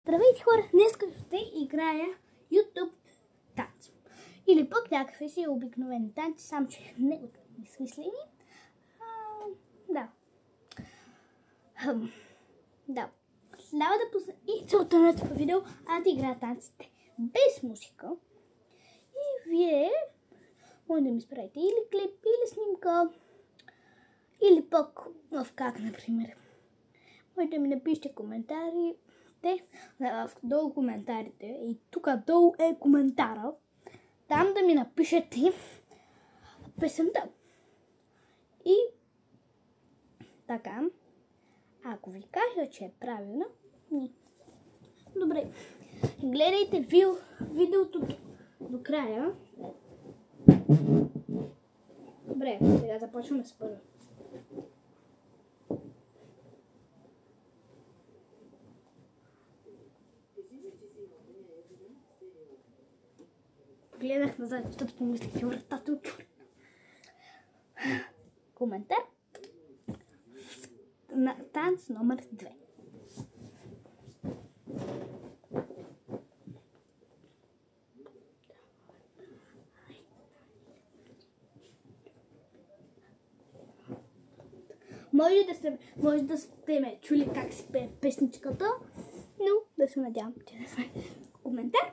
Здравейте хора, днес ще играя YouTube танц. Или пък някакви си обикновени танци, само че не от измислени. Да. Трябва да пусна и целта на това видео, аз да играя танците без музика. И вие може да ми спрете или клип, или снимка, или пък в как, например. Може да ми напишете коментари. Долу коментарите и тук долу е коментара. Там да ми напишете песента. И така, ако ви кажа, че е правилно, добре. Гледайте видеото до края. Добре, сега започваме с първо. Гледах назад, защото помислих, че вратата отворена. Коментар на танц номер 2. Може да сте ме чули как си пее песничката, но да се надявам, че не сме. Коментар.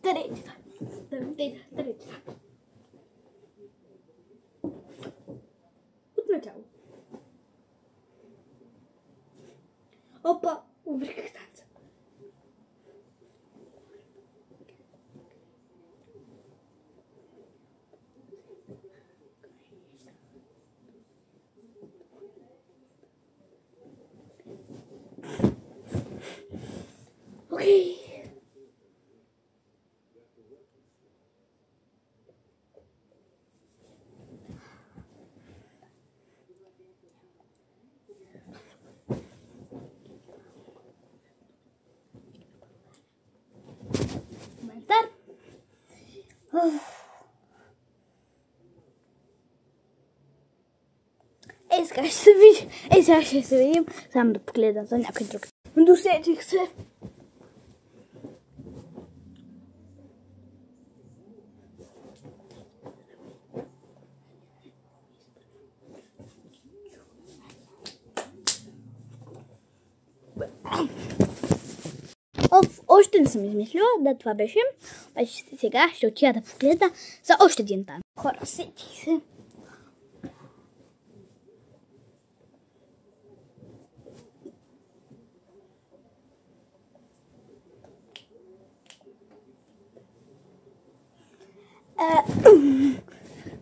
Третата. От начало. Опа, увриках танца. Окей. Коментар. Сега ще се видим. Само да погледам за някой друг. Досетих се. Още не съм измислила, да, това беше. Сега ще отида да погледна за още един танц. Хора, сетих се.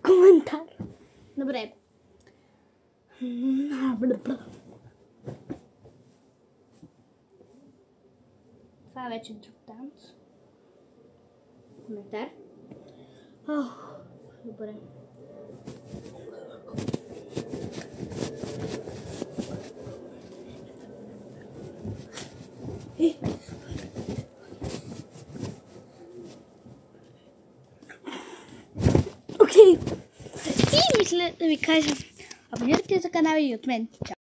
Коментар. Добре. Това вече е друг танц. Коментар. Добре. Окей. И мисля да ви кажа, абонирайте за канала и от мен. Чао.